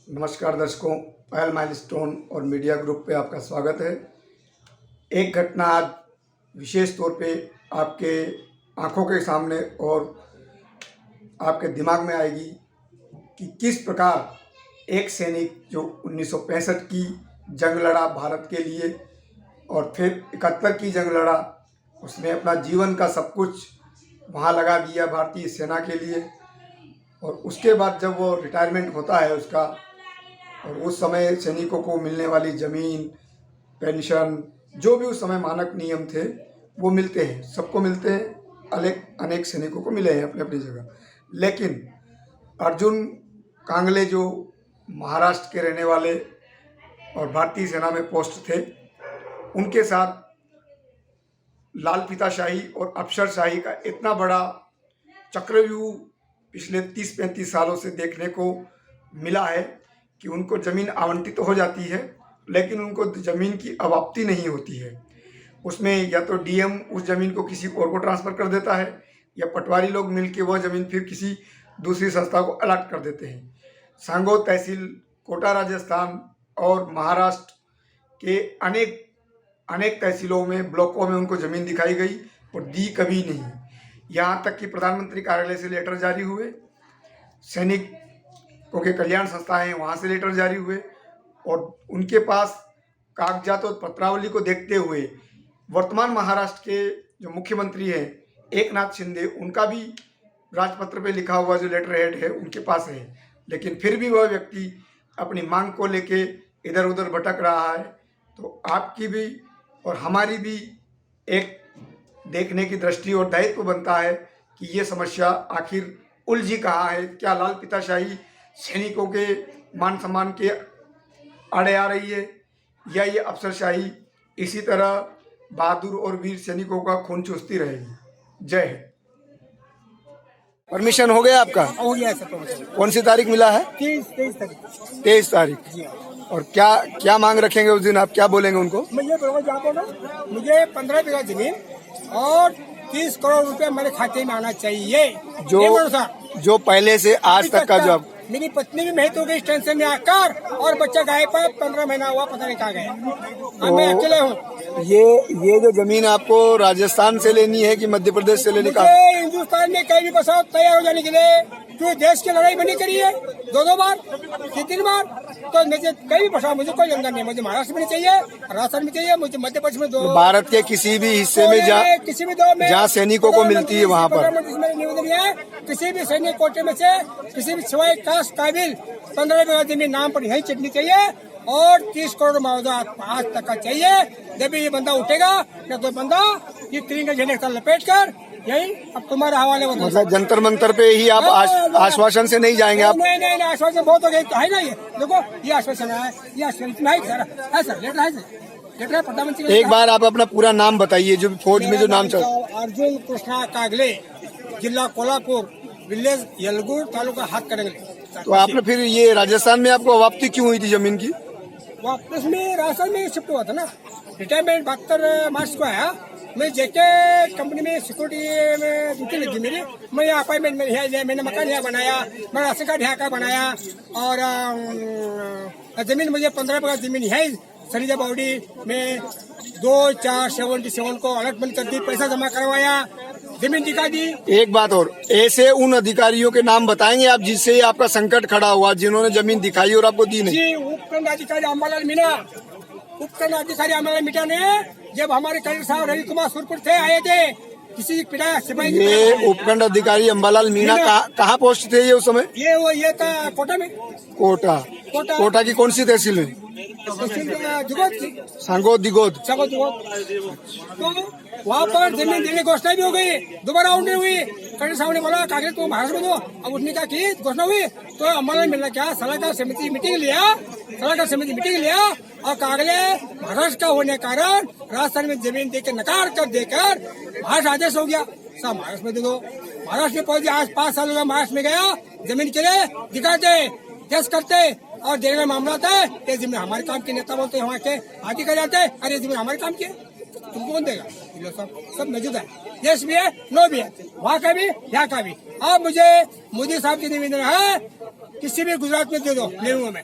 नमस्कार दर्शकों, पहल माइलस्टोन और मीडिया ग्रुप पे आपका स्वागत है। एक घटना आज विशेष तौर पे आपके आंखों के सामने और आपके दिमाग में आएगी कि किस प्रकार एक सैनिक जो 1965 की जंग लड़ा भारत के लिए और फिर 71 की जंग लड़ा, उसने अपना जीवन का सब कुछ वहाँ लगा दिया भारतीय सेना के लिए। और उसके बाद जब वो रिटायरमेंट होता है उसका, और उस समय सैनिकों को मिलने वाली ज़मीन, पेंशन, जो भी उस समय मानक नियम थे वो मिलते हैं, सबको मिलते हैं। अनेक सैनिकों को मिले हैं अपनी अपनी जगह। लेकिन अर्जुन कांगले जो महाराष्ट्र के रहने वाले और भारतीय सेना में पोस्ट थे, उनके साथ लाल फीताशाही और अफसरशाही का इतना बड़ा चक्रव्यूह पिछले 30-35 सालों से देखने को मिला है कि उनको ज़मीन आवंटित तो हो जाती है, लेकिन उनको ज़मीन की अवाप्ति नहीं होती है। उसमें या तो डीएम उस ज़मीन को किसी और को ट्रांसफ़र कर देता है, या पटवारी लोग मिलकर वह ज़मीन फिर किसी दूसरी संस्था को अलॉट कर देते हैं। सांगोद तहसील, कोटा राजस्थान और महाराष्ट्र के अनेक तहसीलों में, ब्लॉकों में उनको ज़मीन दिखाई गई और दी कभी नहीं। यहाँ तक कि प्रधानमंत्री कार्यालय से लेटर जारी हुए, सैनिकों के कल्याण संस्थाएं हैं वहाँ से लेटर जारी हुए, और उनके पास कागजात और पत्रावली को देखते हुए वर्तमान महाराष्ट्र के जो मुख्यमंत्री हैं एकनाथ शिंदे, उनका भी राजपत्र पे लिखा हुआ जो लेटर हेड है उनके पास है। लेकिन फिर भी वह व्यक्ति अपनी मांग को लेके इधर उधर भटक रहा है। तो आपकी भी और हमारी भी एक देखने की दृष्टि और दायित्व बनता है कि ये समस्या आखिर उलझी कहाँ है। क्या लाल फीताशाही सैनिकों के मान सम्मान के आड़े आ रही है, या ये अफसरशाही इसी तरह बहादुर और वीर सैनिकों का खून चूसती रहेगी। जय हिंद। परमिशन हो गया आपका? हो गया सर। कौन सी तारीख मिला है? 23 तारीख। और क्या मांग रखेंगे उस दिन? आप क्या बोलेंगे उनको? मुझे 15 बीघा जमीन और 30 करोड़ रुपए मेरे खाते में आना चाहिए। जो पहले से आज तक का जो मेरी पत्नी भी मृत हो गई इस टेंशन में आकर, और बच्चा गायब पर 15 महीना हुआ, पता नहीं कहाँ गया। अब मैं अकेले हूँ। ये जो जमीन आपको राजस्थान से लेनी है कि मध्य प्रदेश से लेने का? हिंदुस्तान में कहीं भी बसाओ तैयार हो जाने के लिए, क्योंकि देश की लड़ाई बनी करी है 2 बार 3 बार। तो मुझे कहीं भी बसाओ, मुझे कोई लेना नहीं। मुझे महाराष्ट्र में चाहिए, राजस्थान में चाहिए, मुझे मध्य प्रदेश में भारत के किसी भी हिस्से में किसी भी 2 में जहाँ सैनिकों को मिलती है वहाँ पर निवेदन है, किसी भी सैनिक कोटे में से किसी भी सिवाय कास्ट काबिल 15 बीघा जमीन नाम पर यही चटनी चाहिए, और 30 करोड़ मुआवजा आज तक का चाहिए। जब ये बंदा उठेगा न तो बंदा ये तिरंगा झंडे का लपेट कर यही अब तुम्हारे हवाले होता है। मतलब जंतर मंतर पे ही आप आश्वासन से नहीं जाएंगे आप? नहीं, आश्वासन बहुत हो गए है ना। ये देखो, ये आश्वासन है, ये आश्वासन है सर, लेटर है सर, प्रधानमंत्री। एक बार आप अपना पूरा नाम बताइए, जो फौज में जो नाम चल। अर्जुन कृष्णा कागले, जिला कोल्हापुर, विलेज यलगुर, तालुका हाथकरंगले। तो आपने फिर ये राजस्थान में आपको वापसी क्यों हुई थी जमीन की? वापस में राजस्थान में शिफ्ट हुआ था ना। रिटायरमेंट 72 मार्च को आया। मैं जेके कंपनी में सिक्योरिटी में ड्यूटी लगी मेरी। मैं यहाँ अपॉइंटमेंट में है, मैंने मकान यहाँ बनाया, मैं राशन कार्ड यहाँ का बनाया, और जमीन मुझे 15 बीघा जमीन है सरीजा बावड़ी में 2/4/77 को अलॉटमेंट कर दी, पैसा जमा करवाया, जमीन दिखा दी। एक बात और, ऐसे उन अधिकारियों के नाम बताएंगे आप जिससे आपका संकट खड़ा हुआ, जिन्होंने जमीन दिखाई और आपको दी नहीं? जी, उपखंड अधिकारी अम्बालाल मीणा, उपखंड अधिकारी अम्बालाल मीणा ने जब हमारे कलेक्टर साहब रवि कुमार सुरपुर थे आए थे, किसी पिटाया सिपाही। ये उपखंड अधिकारी अम्बालाल मीणा कहाँ पोस्ट थे ये उस समय? ये था कोटा में। कोटा की कौन सी तहसील में? सांगोद दिगोद। तो वहाँ पर जमीन देने की घोषणा भी हो गई, दोबारा राउंड हुई। कलेक्टर साहब ने बोला कागज तो महाराष्ट्र में दो। अब उसने क्या की घोषणा हुई, तो अम्बालाल मीणा क्या सलाहकार समिति मीटिंग लिया, और कागले महाराष्ट्र का होने के कारण राजस्थान में जमीन देकर नकार कर देकर महाराष्ट्र आदेश हो गया, सब महाराष्ट्र में दे दो। महाराष्ट्र में पहुंचे, आज 5 साल हुआ महाराष्ट्र में गया, जमीन के लिए दिखाते, केस करते और देने का मामला आता है। ये जमीन हमारे काम के नेता बोलते हैं, वहाँ के आदि कर जाते हैं, अरे जमीन हमारे काम की है, तुमको कौन देगा? सब मौजूद है, यस भी है, नो भी है, वहाँ का भी, यहाँ का भी। अब मुझे मोदी साहब की निवेदन है, किसी भी गुजरात में दे दो, नेहरू में।